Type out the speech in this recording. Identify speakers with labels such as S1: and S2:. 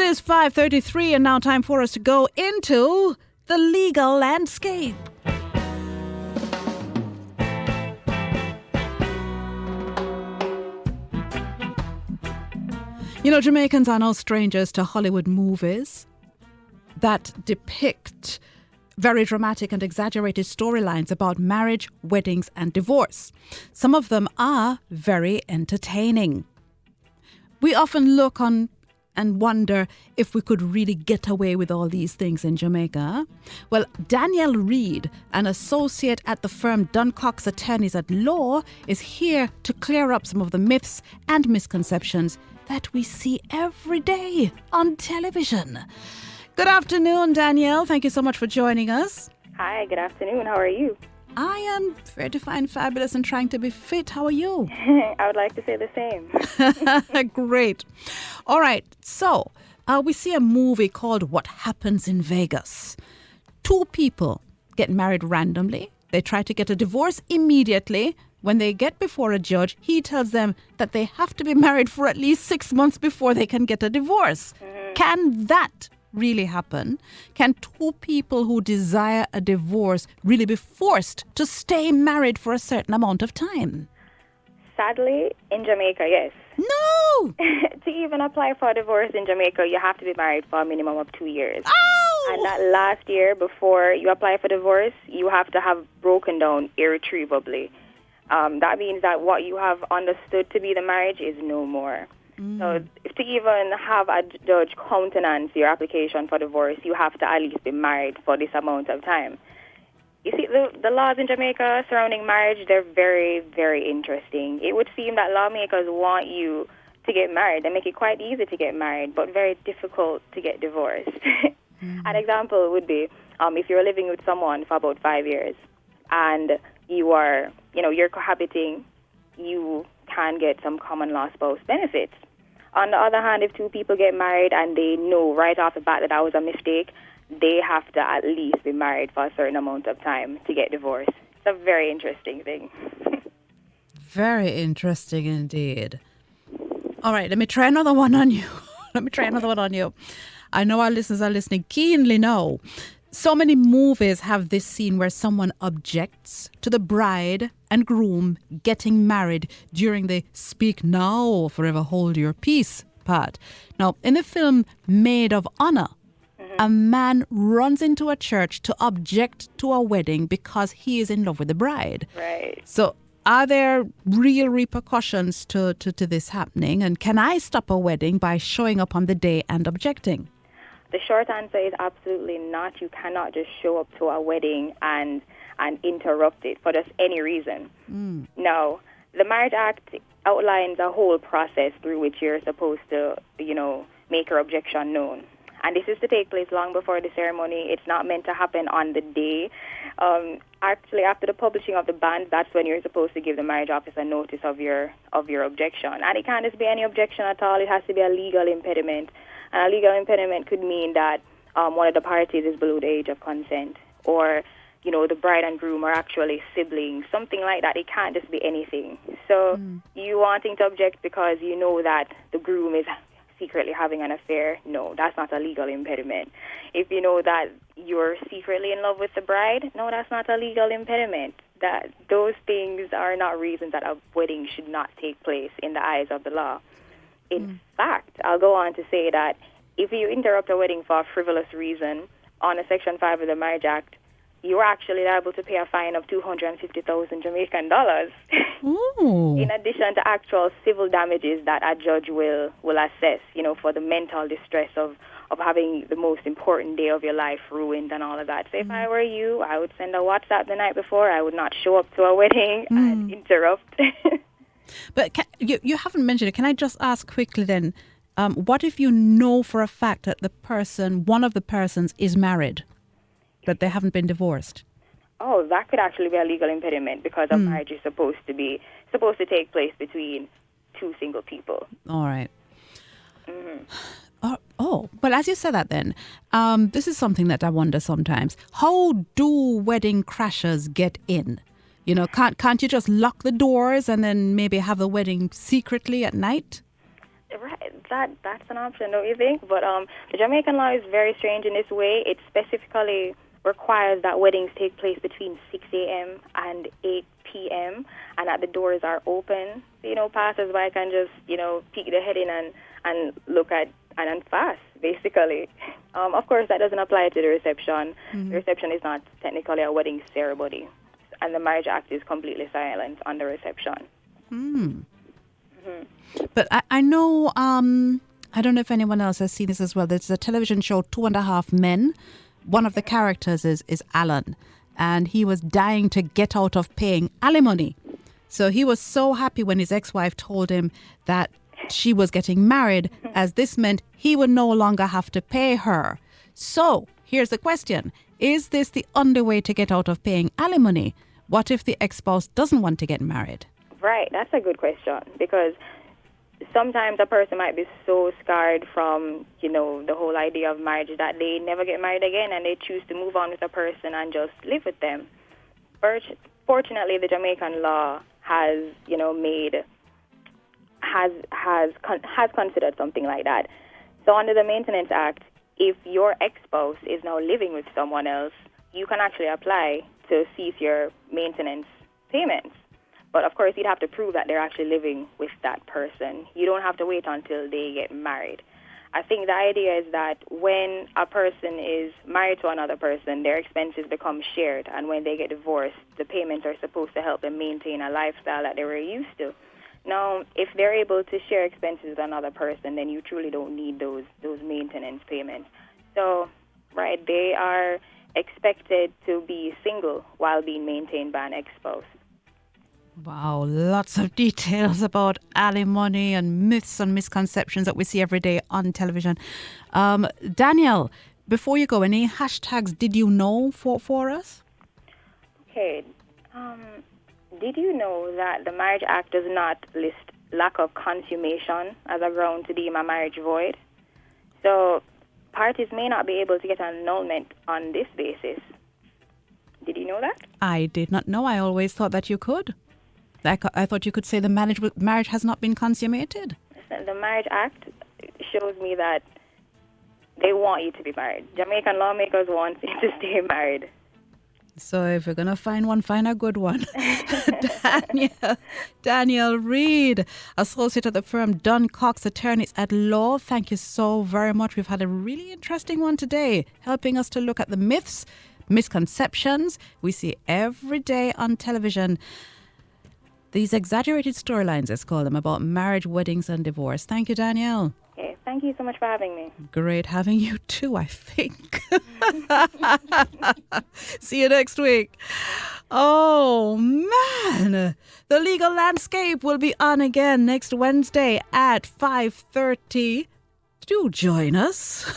S1: is 5:33 and now time for us to go into the legal landscape. You know, Jamaicans are no strangers to Hollywood movies that depict very dramatic and exaggerated storylines about marriage, weddings, and divorce. Some of them are very entertaining. We often look on and wonder if we could really get away with all these things in Jamaica. Well, Danielle Reid, an associate at the firm DunnCox Attorneys-at-Law, is here to clear up some of the myths and misconceptions that we see every day on television. Good afternoon, Danielle. Thank you so much for joining us.
S2: Hi, good afternoon. How are you?
S1: I am fair to find fabulous and trying to be fit. How are you?
S2: I would like to say the same.
S1: Great. All right. So we see a movie called What Happens in Vegas. Two people get married randomly. They try to get a divorce immediately. When they get before a judge, he tells them that they have to be married for at least 6 months before they can get a divorce. Can that really happen? Can two people who desire a divorce really be forced to stay married for a certain amount of time?
S2: Sadly, in Jamaica, yes.
S1: No!
S2: To even apply for a divorce in Jamaica, you have to be married for a minimum of 2 years.
S1: Oh!
S2: And that last year before you apply for divorce, you have to have broken down irretrievably. That means that what you have understood to be the marriage is no more. So to even have a judge countenance your application for divorce, you have to at least be married for this amount of time. You see, the laws in Jamaica surrounding marriage, they're very, very interesting. It would seem that lawmakers want you to get married. They make it quite easy to get married, but very difficult to get divorced. An example would be if you're living with someone for about 5 years and you're cohabiting, you can get some common law spouse benefits. On the other hand, if two people get married and they know right off the bat that was a mistake, they have to at least be married for a certain amount of time to get divorced. It's a very interesting thing.
S1: Very interesting indeed. All right, let me try another one on you. I know our listeners are listening keenly now. So many movies have this scene where someone objects to the bride and groom getting married during the speak now or forever hold your peace part. Now, in the film Maid of Honor, a man runs into a church to object to a wedding because he is in love with the bride.
S2: Right.
S1: So are there real repercussions to this happening? And can I stop a wedding by showing up on the day and objecting?
S2: The short answer is absolutely not. You cannot just show up to a wedding and interrupt it for just any reason. No. The Marriage Act outlines a whole process through which you're supposed to, make your objection known. And this is to take place long before the ceremony. It's not meant to happen on the day. Actually, after the publishing of the band, that's when you're supposed to give the marriage officer notice of your objection. And it can't just be any objection at all. It has to be a legal impediment. And a legal impediment could mean that one of the parties is below the age of consent, or, the bride and groom are actually siblings, something like that. It can't just be anything. So you wanting to object because you know that the groom is secretly having an affair, no, that's not a legal impediment. If you know that you're secretly in love with the bride, no, that's not a legal impediment. That those things are not reasons that a wedding should not take place in the eyes of the law. In fact, I'll go on to say that if you interrupt a wedding for a frivolous reason, on Section 5 of the Marriage Act, you're actually liable to pay a fine of 250,000 Jamaican dollars. In addition to actual civil damages that a judge will assess, for the mental distress of having the most important day of your life ruined and all of that. So if I were you, I would send a WhatsApp the night before. I would not show up to a wedding and interrupt.
S1: But you haven't mentioned it. Can I just ask quickly then, what if you know for a fact that one of the persons is married, but they haven't been divorced?
S2: Oh, that could actually be a legal impediment because a marriage is supposed to take place between two single people.
S1: All right. Well, as you said that then, this is something that I wonder sometimes. How do wedding crashers get in? Can't you just lock the doors and then maybe have the wedding secretly at night?
S2: Right. that's an option, don't you think? But the Jamaican law is very strange in this way. It specifically requires that weddings take place between 6 a.m. and 8 p.m. and that the doors are open. So, passers-by can just, peek their head in and look at and fast, basically. Of course, that doesn't apply to the reception. Mm-hmm. The reception is not technically a wedding ceremony, and the Marriage Act is completely silent on the reception.
S1: Mm. Mm-hmm. But I know, I don't know if anyone else has seen this as well. There's a television show, 2.5 Men. One of the characters is Alan, and he was dying to get out of paying alimony. So he was so happy when his ex-wife told him that she was getting married, as this meant he would no longer have to pay her. So here's the question. Is this the only way to get out of paying alimony? What if the ex-spouse doesn't want to get married?
S2: Right, that's a good question, because sometimes a person might be so scarred from, the whole idea of marriage that they never get married again, and they choose to move on with a person and just live with them. Fortunately, the Jamaican law has considered something like that. So under the Maintenance Act, if your ex-spouse is now living with someone else, you can actually apply to cease your maintenance payments. But of course, you'd have to prove that they're actually living with that person. You don't have to wait until they get married. I think the idea is that when a person is married to another person, their expenses become shared. And when they get divorced, the payments are supposed to help them maintain a lifestyle that they were used to. Now, if they're able to share expenses with another person, then you truly don't need those maintenance payments. So, right, they are expected to be single while being maintained by an ex-spouse.
S1: Wow, lots of details about alimony and myths and misconceptions that we see every day on television. Danielle, before you go, any hashtags did you know for us?
S2: Okay. Did you know that the Marriage Act does not list lack of consummation as a ground to deem a marriage void? So parties may not be able to get an annulment on this basis. Did you know that?
S1: I did not know. I always thought that you could. I thought you could say the marriage has not been consummated.
S2: The Marriage Act shows me that they want you to be married. Jamaican lawmakers want you to stay married.
S1: So if you're going to find one, find a good one. Danielle Reid, associate at the firm DunnCox Attorneys-at-Law. Thank you so very much. We've had a really interesting one today, helping us to look at the myths, misconceptions we see every day on television. These exaggerated storylines, let's call them, about marriage, weddings and divorce. Thank you, Danielle.
S2: Okay, thank you so much for having me.
S1: Great having you too, I think. See you next week. Oh, man. The Legal Landscape will be on again next Wednesday at 5:30. Do join us.